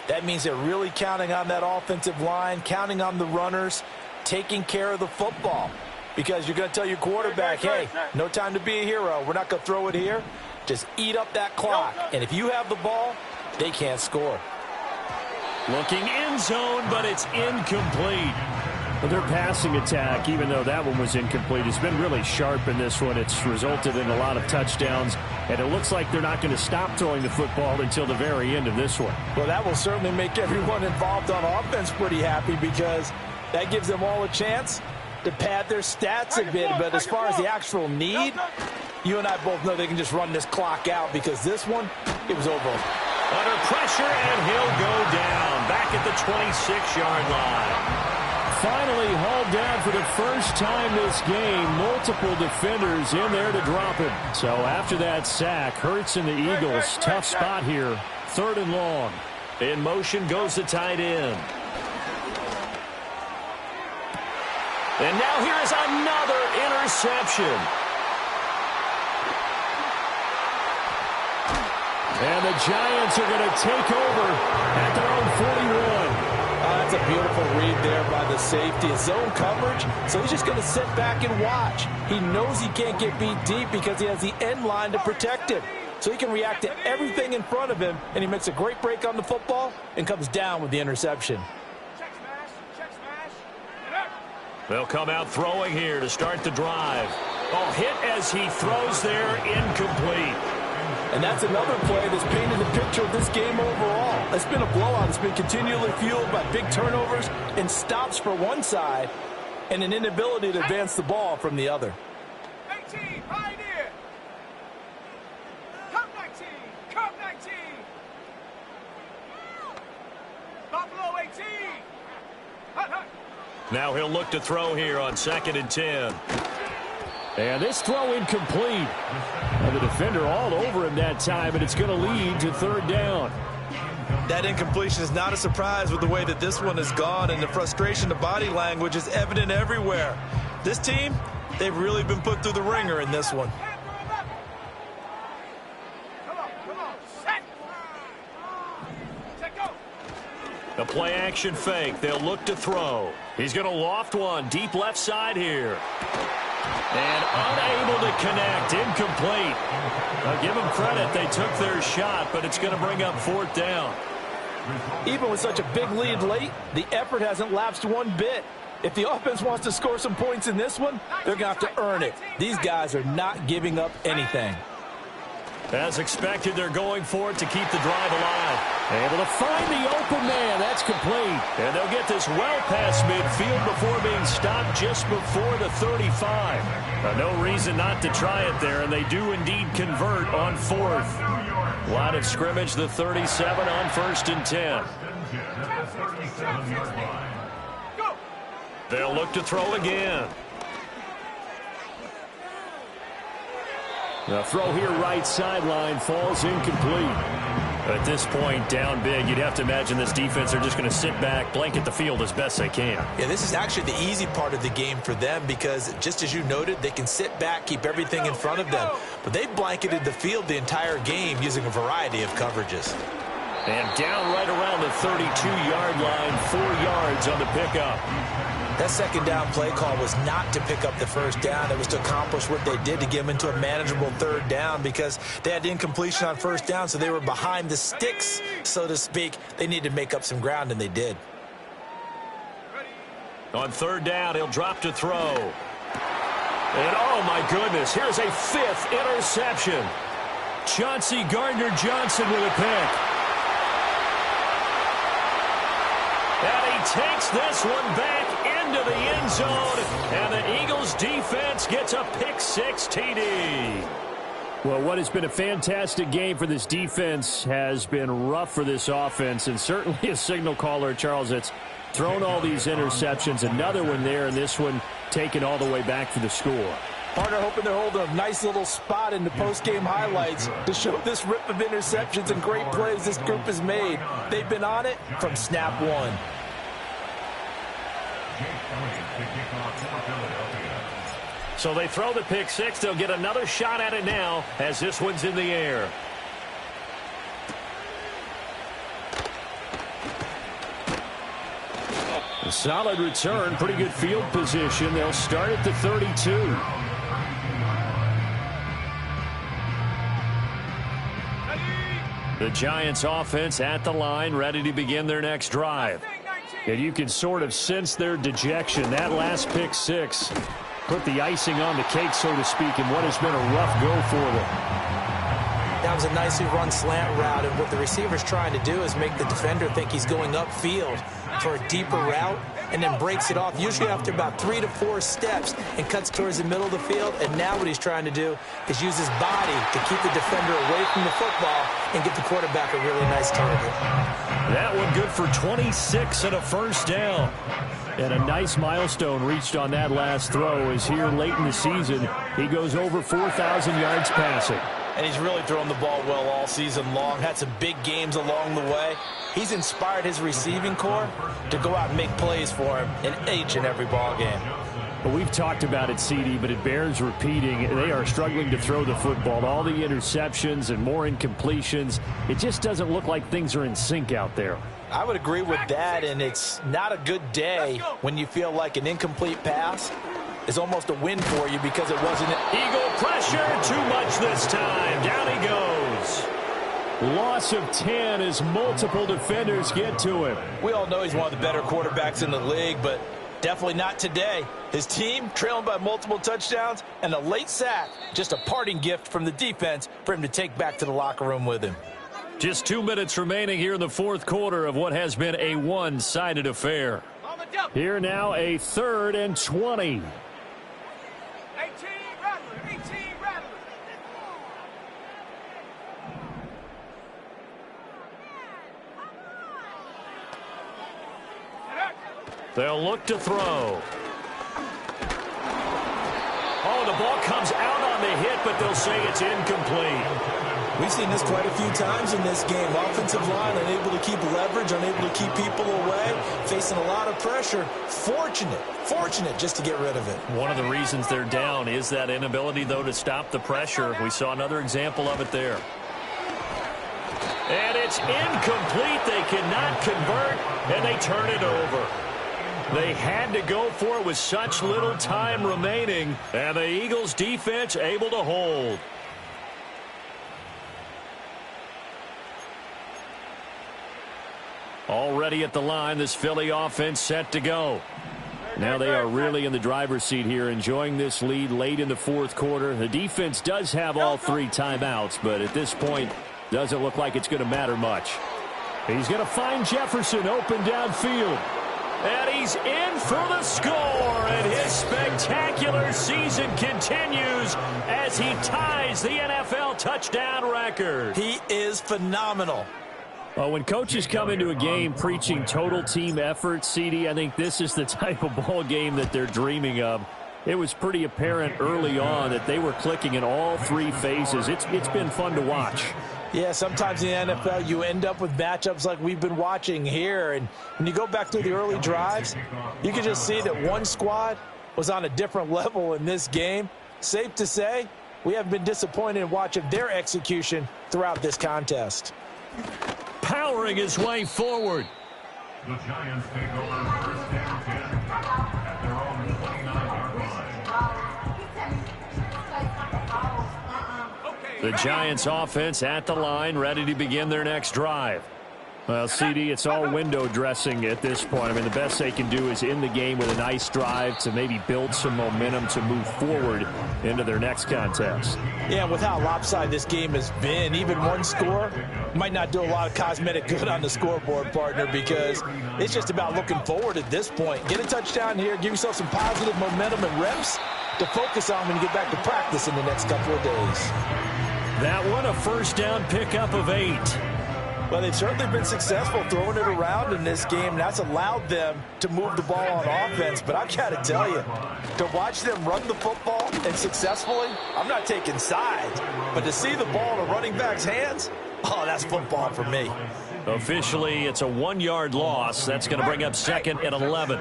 That means they're really counting on that offensive line, counting on the runners, taking care of the football. Because you're going to tell your quarterback, hey, no time to be a hero. We're not going to throw it here. Just eat up that clock. And if you have the ball, they can't score. Looking end zone, but it's incomplete. Well, their passing attack, even though that one was incomplete, has been really sharp in this one. It's resulted in a lot of touchdowns, and it looks like they're not going to stop throwing the football until the very end of this one. Well, that will certainly make everyone involved on offense pretty happy because that gives them all a chance to pad their stats a bit. But as far as the actual need, you and I both know they can just run this clock out because this one, it was over. Under pressure, and he'll go down back at the 26-yard line. Finally hauled down for the first time this game. Multiple defenders in there to drop him. So after that sack, Hurts and the Eagles, tough spot here. 3rd and long. In motion goes the tight end. And now here is another interception. And the Giants are going to take over at their own 41. That's a beautiful read there by the safety. It's zone coverage, so he's just going to sit back and watch. He knows he can't get beat deep because he has the end line to protect him. So he can react to everything in front of him, and he makes a great break on the football and comes down with the interception. Check smash. They'll come out throwing here to start the drive. Oh, hit as he throws there, incomplete. And that's another play that's painted the picture of this game overall. It's been a blowout. It's been continually fueled by big turnovers and stops for one side and an inability to advance the ball from the other. 19, Pioneer. Come 19, come 19. Buffalo 18. Hut, hut. Now he'll look to throw here on 2nd and 10. And this throw incomplete. And the defender all over him that time, and it's going to lead to 3rd down. That incompletion is not a surprise with the way that this one has gone, and the frustration, the body language is evident everywhere. This team, they've really been put through the ringer in this one. Come on, set. Set, go. The play action fake. They'll look to throw. He's going to loft one deep left side here. And unable to connect. Incomplete. I'll give them credit. They took their shot, but it's going to bring up 4th down. Even with such a big lead late, the effort hasn't lapsed one bit. If the offense wants to score some points in this one, they're going to have to earn it. These guys are not giving up anything. As expected, they're going for it to keep the drive alive. Able to find the open man. That's complete. And they'll get this well past midfield before being stopped just before the 35. No reason not to try it there, and they do indeed convert on 4th. Line of scrimmage, the 37 on 1st and 10. They'll look to throw again. The throw here right sideline falls incomplete. At this point, down big, you'd have to imagine this defense are just going to sit back, blanket the field as best they can. Yeah, this is actually the easy part of the game for them because, just as you noted, they can sit back, keep everything in front of them. But they've blanketed the field the entire game using a variety of coverages. And down right around the 32-yard line, 4 yards on the pickup. That 2nd down play call was not to pick up the 1st down. It was to accomplish what they did to get them into a manageable 3rd down because they had incompletion on 1st down, so they were behind the sticks, so to speak. They needed to make up some ground, and they did. On 3rd down, he'll drop to throw. And, oh, my goodness, here's a 5th interception. Chauncey Gardner-Johnson with a pick. And he takes this one back into the end zone, and the Eagles defense gets a pick-6 TD. Well, what has been a fantastic game for this defense has been rough for this offense, and certainly a signal caller, Charles, that's thrown all these interceptions. Another one there, and this one taken all the way back for the score. Partner hoping they're holding a nice little spot in the post-game highlights to show this rip of interceptions and great plays this group has made. They've been on it from snap one. So they throw the pick-6. They'll get another shot at it now as this one's in the air. A solid return, pretty good field position. They'll start at the 32. The Giants offense at the line, ready to begin their next drive. And you can sort of sense their dejection. That last pick-6 put the icing on the cake, so to speak, in what has been a rough go for them. That was a nicely run slant route, and what the receiver's trying to do is make the defender think he's going upfield for a deeper route, and then breaks it off, usually after about 3 to 4 steps, and cuts towards the middle of the field. And now what he's trying to do is use his body to keep the defender away from the football and get the quarterback a really nice target. That one good for 26 and a 1st down. And a nice milestone reached on that last throw as here late in the season, he goes over 4,000 yards passing. And he's really thrown the ball well all season long. Had some big games along the way. He's inspired his receiving corps to go out and make plays for him in each and every ball game. Well, we've talked about it, CD, but it bears repeating. They are struggling to throw the football. All the interceptions and more incompletions. It just doesn't look like things are in sync out there. I would agree with that, and it's not a good day when you feel like an incomplete pass is almost a win for you because it wasn't. Eagle pressure, too much this time. Down he goes. Loss of 10 as multiple defenders get to him. We all know he's one of the better quarterbacks in the league, but definitely not today. His team trailing by multiple touchdowns and a late sack. Just a parting gift from the defense for him to take back to the locker room with him. Just 2 minutes remaining here in the 4th quarter of what has been a one-sided affair. Here now a 3rd and 20. 18, Rattler, 18. They'll look to throw. Oh, the ball comes out on the hit, but they'll say it's incomplete. We've seen this quite a few times in this game. Offensive line unable to keep leverage, unable to keep people away, facing a lot of pressure. Fortunate just to get rid of it. One of the reasons they're down is that inability, though, to stop the pressure. We saw another example of it there. And it's incomplete. They cannot convert, and they turn it over. They had to go for it with such little time remaining, and the Eagles defense able to hold. Already at the line, this Philly offense set to go. Now they are really in the driver's seat here, enjoying this lead late in the fourth quarter. The defense does have all 3 timeouts, but at this point, doesn't look like it's going to matter much. He's going to find Jefferson open downfield. And he's in for the score, and his spectacular season continues as he ties the NFL touchdown record. He is phenomenal. Well, when coaches come into a game preaching total team effort, CD, I think this is the type of ball game that they're dreaming of. It was pretty apparent early on that they were clicking in all 3 phases. It's been fun to watch. Yeah, sometimes in the NFL you end up with matchups like we've been watching here. And when you go back through the early drives, you can just see that one squad was on a different level in this game. Safe to say, we haven't been disappointed in watching their execution throughout this contest. Powering his way forward. The Giants take over first and 10 at their own 29-yard line. The Giants offense at the line, ready to begin their next drive. Well, CD, it's all window dressing at this point. I mean, the best they can do is in the game with a nice drive to maybe build some momentum to move forward into their next contest. Yeah, with how lopsided this game has been, even one score might not do a lot of cosmetic good on the scoreboard, partner, because it's just about looking forward at this point. Get a touchdown here, give yourself some positive momentum and reps to focus on when you get back to practice in the next couple of days. That one, a first down pickup of 8. Well, they've certainly been successful throwing it around in this game, and that's allowed them to move the ball on offense. But I've got to tell you, to watch them run the football and successfully, I'm not taking sides, but to see the ball in a running back's hands, oh, that's football for me. Officially, it's a 1-yard loss. That's going to bring up 2nd and 11.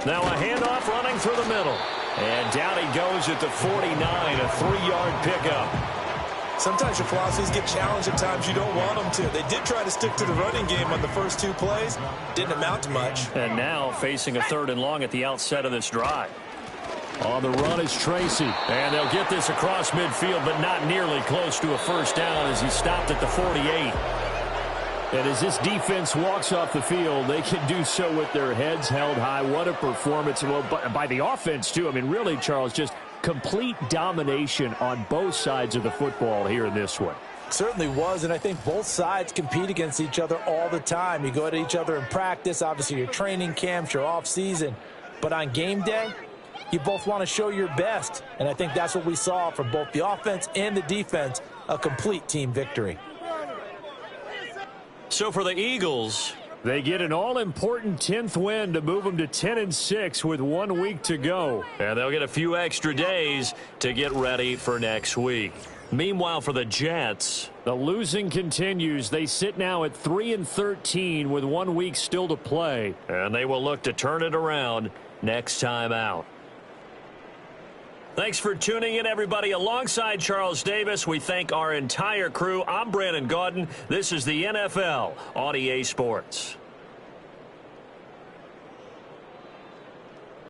Now a handoff running through the middle. And down he goes at the 49, a 3-yard pickup. Sometimes your philosophies get challenged at times you don't want them to. They did try to stick to the running game on the first 2 plays. Didn't amount to much. And now facing a 3rd and long at the outset of this drive. On the run is Tracy. And they'll get this across midfield, but not nearly close to a first down as he stopped at the 48. And as this defense walks off the field, they can do so with their heads held high. What a performance. Well, by the offense, too. I mean, really, Charles, just complete domination on both sides of the football here in this one. Certainly was, and I think both sides compete against each other all the time. You go at each other in practice, obviously your training camps, your off-season. But on game day, you both want to show your best. And I think that's what we saw from both the offense and the defense, a complete team victory. So for the Eagles, they get an all-important 10th win to move them to 10-6 with 1 week to go. And they'll get a few extra days to get ready for next week. Meanwhile, for the Jets, the losing continues. They sit now at 3-13 with 1 week still to play. And they will look to turn it around next time out. Thanks for tuning in, everybody. Alongside Charles Davis, we thank our entire crew. I'm Brandon Gaudin. This is the NFL on EA Sports.